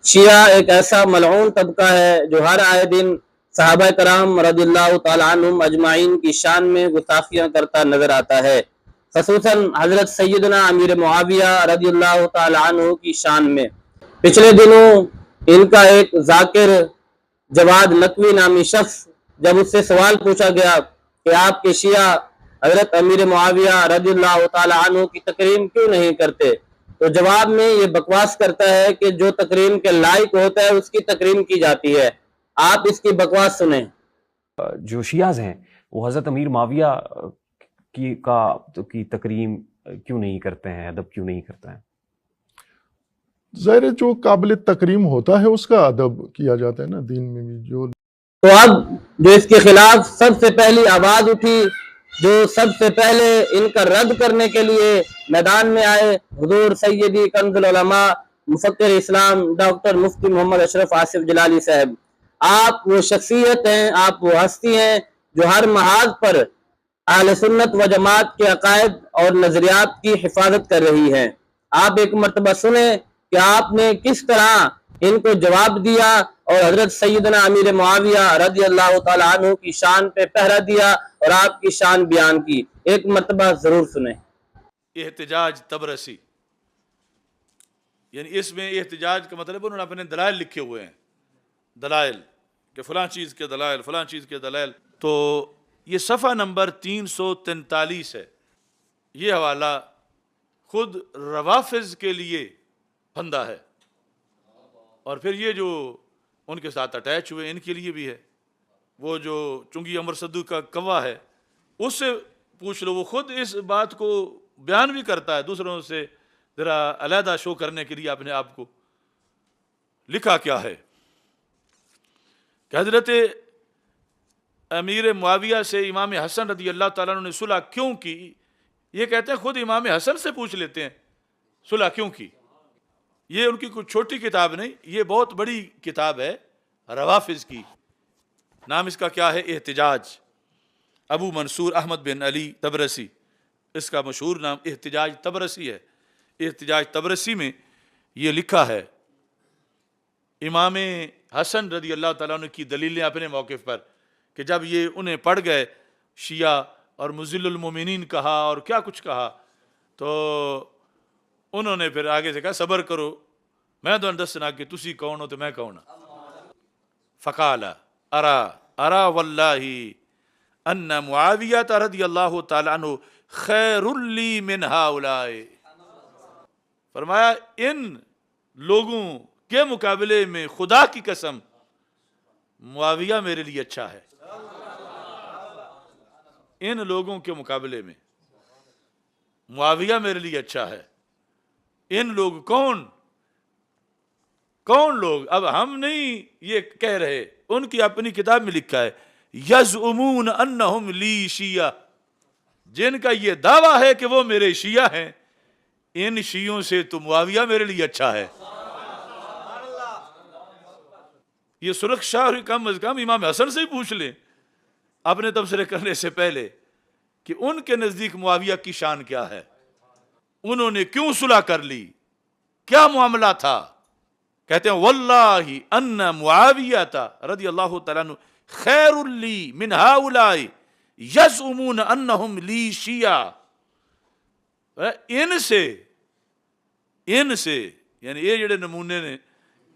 شیعہ ایک ایسا ملعون طبقہ ہے جو ہر آئے دن صحابہ کرام رضی اللہ تعالیٰ عنہم اجمعین کی شان میں گستاخیاں کرتا نظر آتا ہے، خصوصاً حضرت سیدنا امیر معاویہ رضی اللہ تعالیٰ عنہ کی شان میں۔ پچھلے دنوں ان کا ایک ذاکر جواد نقوی نامی شخص جب اس سے سوال پوچھا گیا کہ آپ کے شیعہ حضرت امیر معاویہ رضی اللہ تعالیٰ عنہ کی تکریم کیوں نہیں کرتے، تو جواب میں یہ بکواس کرتا ہے کہ جو تکریم کے لائق ہوتا ہے اس کی تکریم کی جاتی ہے۔ آپ اس کی بکواس سنیں۔ جو شیعہ ہیں وہ حضرت امیر معاویہ کی تکریم کیوں نہیں کرتے ہیں، ادب کیوں نہیں کرتے ہیں؟ ظاہر ہے جو قابل تکریم ہوتا ہے اس کا ادب کیا جاتا ہے نا دین میں بھی۔ جو تو اب جو اس کے خلاف سب سے پہلی آواز اٹھی، جو سب سے پہلے ان کا رد کرنے کے لیے میدان میں آئے، حضور سیدی کنز العلماء مفکر اسلام ڈاکٹر مفتی محمد اشرف آصف جلالی صاحب۔ آپ وہ شخصیت ہیں، آپ وہ ہستی ہیں جو ہر محاذ پر اہل سنت و جماعت کے عقائد اور نظریات کی حفاظت کر رہی ہیں۔ آپ ایک مرتبہ سنیں کہ آپ نے کس طرح ان کو جواب دیا اور حضرت سیدنا امیر معاویہ رضی اللہ تعالیٰ عنہ کی شان پہ پہرا دیا اور آپ کی شان بیان کی۔ ایک مرتبہ ضرور سنیں۔ احتجاج تبرسی، یعنی اس میں احتجاج کا مطلب انہوں نے اپنے دلائل لکھے ہوئے ہیں، دلائل کہ فلاں چیز کے دلائل، فلاں چیز کے دلائل۔ تو یہ صفحہ نمبر 343 ہے۔ یہ حوالہ خود روافض کے لیے پھندا ہے، اور پھر یہ جو ان کے ساتھ اٹیچ ہوئے ان کے لیے بھی ہے۔ وہ جو چنگی امر صدو کا کوا ہے اس سے پوچھ لو، وہ خود اس بات کو بیان بھی کرتا ہے، دوسروں سے ذرا علیحدہ شو کرنے کے لیے اپنے آپ کو۔ لکھا کیا ہے کہ حضرت امیر معاویہ سے امام حسن رضی اللہ تعالیٰ عنہ نے صلح کیوں کی؟ یہ کہتے ہیں خود امام حسن سے پوچھ لیتے ہیں صلح کیوں کی۔ یہ ان کی کوئی چھوٹی کتاب نہیں، یہ بہت بڑی کتاب ہے روافض کی۔ نام اس کا کیا ہے؟ احتجاج، ابو منصور احمد بن علی تبرسی، اس کا مشہور نام احتجاج تبرسی ہے۔ احتجاج تبرسی میں یہ لکھا ہے امام حسن رضی اللہ تعالیٰ عنہ کی دلیلیں اپنے موقف پر، کہ جب یہ انہیں پڑھ گئے شیعہ اور مذل المومنین کہا اور کیا کچھ کہا، تو انہوں نے پھر آگے سے کہا صبر کرو، میں تو دسنا کہ تسی کون ہو تو میں کون ہوں۔ فقال ارا واللہ ان معاویہ رضی اللہ تعالیٰ عنہ خیر لی من ہؤلاء، فرمایا ان لوگوں کے مقابلے میں خدا کی قسم معاویہ میرے لیے اچھا ہے۔ ان لوگوں کے مقابلے میں معاویہ میرے لیے اچھا ہے۔ ان لوگ کون لوگ؟ اب ہم نہیں یہ کہہ رہے، ان کی اپنی کتاب میں لکھا ہے یزعمون انہم لی شیعہ، جن کا یہ دعویٰ ہے کہ وہ میرے شیعہ ہیں، ان شیعوں سے تو معاویہ میرے لیے اچھا ہے۔ یہ سرخ شاہ کم از کم امام حسن سے ہی پوچھ لیں اپنے تبصرے کرنے سے پہلے کہ ان کے نزدیک معاویہ کی شان کیا ہے، انہوں نے کیوں صلح کر لی، کیا معاملہ تھا۔ کہتے ہیں واللہ ان معاویہ رضی اللہ تعالیٰ عنہ خیر لی من ہؤلاء یزعمون انہم لی شیعہ، ان سے یعنی یہ جڑے نمونے نے،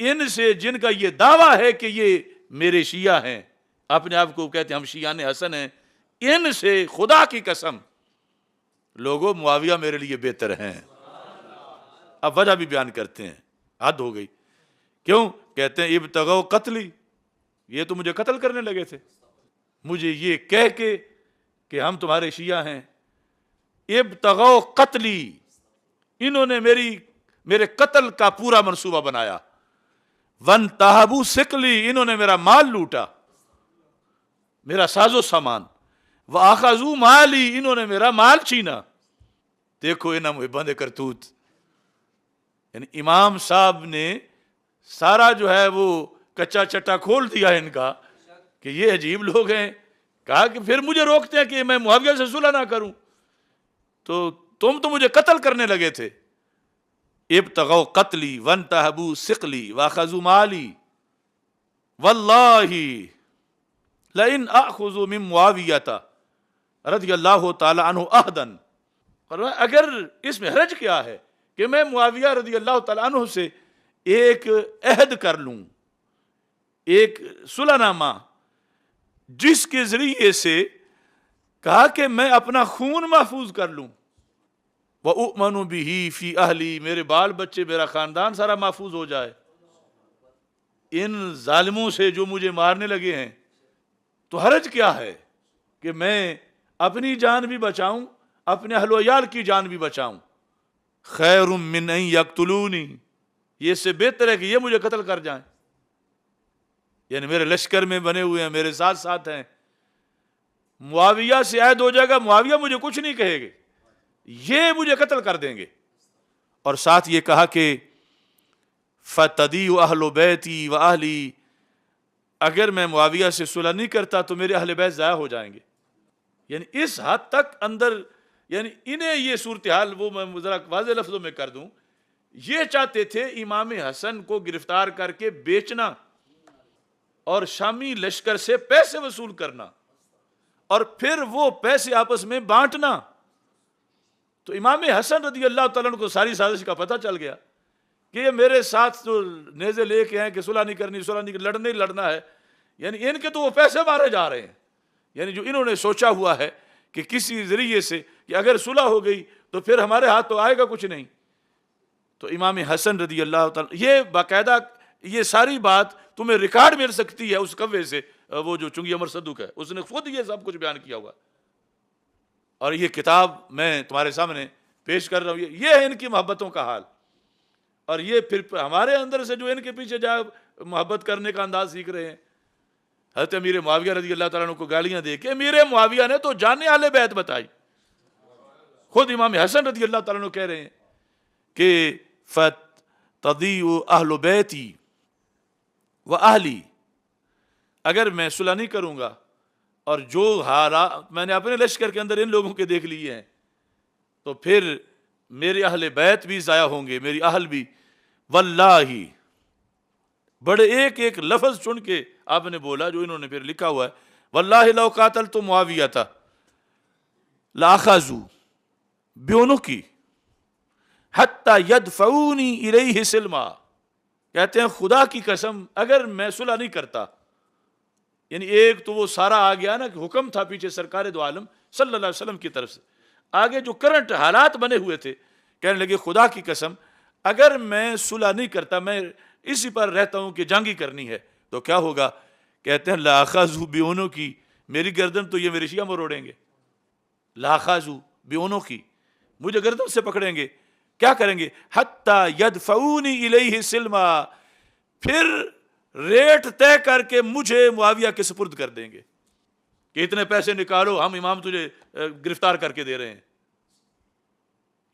ان سے جن کا یہ دعویٰ ہے کہ یہ میرے شیعہ ہیں، اپنے آپ کو کہتے ہیں ہم شیعان حسن ہیں، ان سے خدا کی قسم لوگوں معاویہ میرے لیے بہتر ہیں۔ اب وجہ بھی بیان کرتے ہیں، حد ہو گئی۔ کیوں؟ کہتے ہیں ابتغوا قتلی، یہ تو مجھے قتل کرنے لگے تھے، مجھے یہ کہہ کے کہ ہم تمہارے شیعہ ہیں۔ ابتغوا قتلی، انہوں نے میرے قتل کا پورا منصوبہ بنایا۔ وانتہبوا ثقلی، انہوں نے میرا مال لوٹا، میرا ساز و سامان۔ وَأَخَذُوا مَالِي، انہوں نے میرا مال چھینا۔ دیکھو انہاں محباں دے کرتوت، یعنی امام صاحب نے سارا جو ہے وہ کچا چٹا کھول دیا ان کا کہ یہ عجیب لوگ ہیں۔ کہا کہ پھر مجھے روکتے ہیں کہ میں معاویہ سے صلح نہ کروں، تو تم تو مجھے قتل کرنے لگے تھے۔ ابتغوا قتلی وانتہبوا ثقلی واخذوا مالی واللہ لئن اخذ من معاویہ رضی اللہ تعالی عنہ عہدا، اگر اس میں حرج کیا ہے کہ میں معاویہ رضی اللہ تعالیٰ عنہ سے ایک عہد کر لوں، ایک صلح نامہ، جس کے ذریعے سے کہا کہ میں اپنا خون محفوظ کر لوں، وَأُؤْمَنُ بِهِ فِي أَهْلِي، میرے بال بچے میرا خاندان سارا محفوظ ہو جائے، ان ظالموں سے جو مجھے مارنے لگے ہیں تو حرج کیا ہے کہ میں اپنی جان بھی بچاؤں، اپنے اہل و عیال کی جان بھی بچاؤں، خیر من ان یقتلونی، یہ اس سے بہتر ہے کہ یہ مجھے قتل کر جائیں، یعنی میرے لشکر میں بنے ہوئے ہیں، میرے ساتھ ساتھ ہیں، معاویہ سے عہد ہو جائے گا، معاویہ مجھے کچھ نہیں کہے گے، یہ مجھے قتل کر دیں گے۔ اور ساتھ یہ کہا کہ فَتَدِيُّ أَهْلُ بَيْتِي وَأَهْلِي، اگر میں معاویہ سے صلح نہیں کرتا تو میرے اہل بیت ضائع ہو جائیں گے، یعنی اس حد تک اندر، یعنی انہیں یہ صورتحال وہ میں ذرا واضح لفظوں میں کر دوں، یہ چاہتے تھے امام حسن کو گرفتار کر کے بیچنا اور شامی لشکر سے پیسے وصول کرنا اور پھر وہ پیسے آپس میں بانٹنا۔ تو امام حسن رضی اللہ تعالیٰ عنہ کو ساری سازش کا پتہ چل گیا کہ یہ میرے ساتھ جو نیزے لے کے ہیں کہ صلح نہیں کرنی، صلح نہیں کرنی، لڑنے ہی لڑنا ہے، یعنی ان کے تو وہ پیسے مارے جا رہے ہیں، یعنی جو انہوں نے سوچا ہوا ہے کہ کسی ذریعے سے کہ اگر صلح ہو گئی تو پھر ہمارے ہاتھ تو آئے گا کچھ نہیں۔ تو امام حسن رضی اللہ تعالیٰ، یہ باقاعدہ یہ ساری بات تمہیں ریکارڈ مل سکتی ہے اس کوے سے، وہ جو چنگی عمر صدوق ہے، اس نے خود یہ سب کچھ بیان کیا ہوا، اور یہ کتاب میں تمہارے سامنے پیش کر رہا ہوں، یہ ہے ان کی محبتوں کا حال۔ اور یہ پھر ہمارے اندر سے جو ان کے پیچھے جا محبت کرنے کا انداز سیکھ رہے ہیں، حضرت امیر معاویہ رضی اللہ تعالیٰ عنہ کو گالیاں دے کے امیر معاویہ نے تو جانے اہل بیت بتائی، خود امام حسن رضی اللہ تعالیٰ عنہ کہہ رہے ہیں کہ فَتَضِيُّ أَهْلُ بَيْتِي وَأَهْلِي، اگر میں صلح نہیں کروں گا، اور جو حالات میں نے اپنے لشکر کے اندر ان لوگوں کے دیکھ لیے ہیں، تو پھر میرے اہل بیت بھی ضائع ہوں گے، میری اہل بھی۔ واللہ، بڑے ایک ایک لفظ چن کے آپ نے بولا جو انہوں نے پھر لکھا ہوا ہے، واللہ لو قاتلت معاویہ لاخذوا بعنقی حتی یدفعونی الیہ سلما، کہتے ہیں خدا کی قسم اگر میں صلح نہیں کرتا، یعنی ایک تو وہ سارا آ گیا نا کہ حکم تھا پیچھے سرکار دو عالم صلی اللہ علیہ وسلم کی طرف سے، آگے جو کرنٹ حالات بنے ہوئے تھے، کہنے لگے خدا کی قسم اگر میں صلح نہیں کرتا، میں اسی پر رہتا ہوں کہ جنگ ہی کرنی ہے، تو کیا ہوگا؟ کہتے ہیں لاخذوا بعنقی، میری گردن تو یہ میرے شیعہ مروڑیں گے، لاخذوا بعنقی، مجھے گردن سے پکڑیں گے، کیا کریں گے؟ حتی یدفعونی الیہ سلما، پھر ریٹ طے کر کے مجھے معاویہ کے سپرد کر دیں گے کہ اتنے پیسے نکالو، ہم امام تجھے گرفتار کر کے دے رہے ہیں۔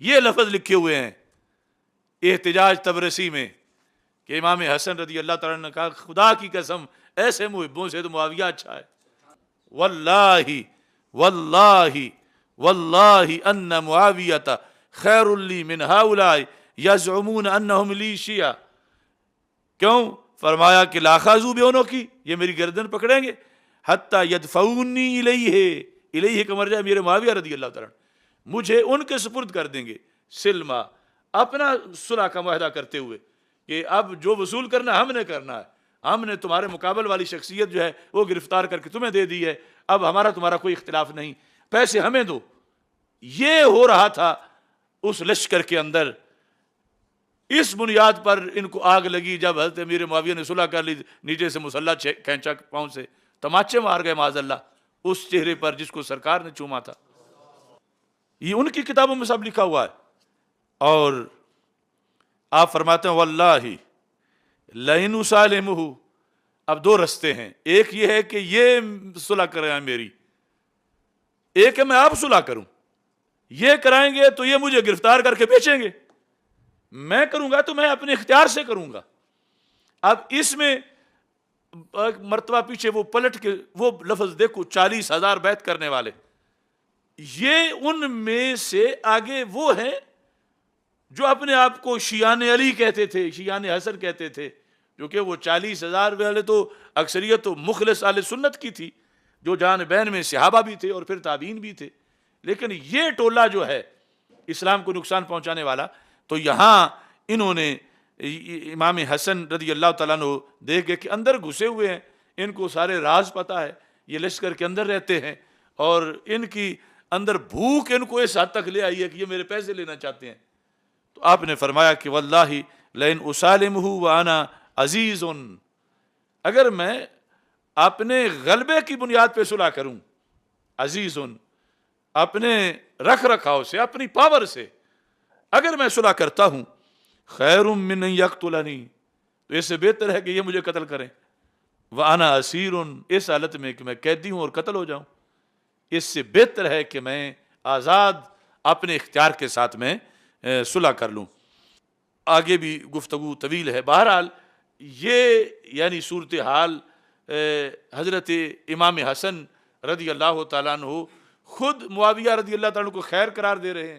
یہ لفظ لکھے ہوئے ہیں احتجاج تبرسی میں کہ امام حسن رضی اللہ تعالیٰ نے کہا خدا کی قسم ایسے محبوں سے تو معاویہ اچھا ہے، واللہ واللہ واللہ ان معاویہ خیر لی من ہؤلاء یزعمون انہم لی شیعہ، کیوں؟ فرمایا کہ لاخذوا بعنقی، یہ میری گردن پکڑیں گے، حتی یدفعونی الیہ، الیہ کا مرجع میرے معاویہ رضی اللہ تعالیٰ مجھے ان کے سپرد کر دیں گے، سلما، اپنا صلح کا معاہدہ کرتے ہوئے کہ اب جو وصول کرنا ہم نے کرنا ہے، ہم نے تمہارے مقابل والی شخصیت جو ہے وہ گرفتار کر کے تمہیں دے دی ہے، اب ہمارا تمہارا کوئی اختلاف نہیں، پیسے ہمیں دو۔ یہ ہو رہا تھا اس لشکر کے اندر۔ اس بنیاد پر ان کو آگ لگی جب حضرت امیر معاویہ نے صلح کر لی، نیچے سے مسلح کھینچا پاؤں سے، تماچے مار گئے معاذ اللہ اس چہرے پر جس کو سرکار نے چوما تھا۔ یہ ان کی کتابوں میں سب لکھا ہوا ہے۔ اور آپ فرماتے ہیں واللہ لئن اسالمہ، اب دو رستے ہیں، ایک یہ ہے کہ یہ صلح کرائیں میری، ایک ہے میں آپ صلح کروں، یہ کرائیں گے تو یہ مجھے گرفتار کر کے بیچیں گے، میں کروں گا تو میں اپنے اختیار سے کروں گا۔ اب اس میں مرتبہ پیچھے وہ پلٹ کے وہ لفظ دیکھو، 40,000 بیعت کرنے والے، یہ ان میں سے آگے وہ ہیں جو اپنے آپ کو شیعان علی کہتے تھے، شیعان حسن کہتے تھے، جو کہ وہ 40,000 والے تو اکثریت و مخلص اہل سنت کی تھی، جو جانبین میں صحابہ بھی تھے اور پھر تابعین بھی تھے، لیکن یہ ٹولہ جو ہے اسلام کو نقصان پہنچانے والا، تو یہاں انہوں نے امام حسن رضی اللہ تعالیٰ عنہ دیکھ گئے کہ اندر گھسے ہوئے ہیں، ان کو سارے راز پتہ ہے، یہ لشکر کے اندر رہتے ہیں، اور ان کی اندر بھوک ان کو اس حد تک لے آئی ہے کہ یہ میرے پیسے لینا چاہتے ہیں. تو آپ نے فرمایا کہ واللہ لئن اسالمہ وانا عزیز، اگر میں اپنے غلبے کی بنیاد پہ صلح کروں، عزیز اپنے رکھ رکھاؤ سے، اپنی پاور سے اگر میں صلح کرتا ہوں، خیر من ان یقتلنی، تو اس سے بہتر ہے کہ یہ مجھے قتل کریں، وانا اسیر، اس حالت میں کہ میں قیدی ہوں اور قتل ہو جاؤں، اس سے بہتر ہے کہ میں آزاد اپنے اختیار کے ساتھ میں صلح کر لوں. آگے بھی گفتگو طویل ہے. بہرحال یہ یعنی صورتحال حضرت امام حسن رضی اللہ تعالیٰ عنہ خود معاویہ رضی اللہ تعالیٰ عنہ کو خیر قرار دے رہے ہیں.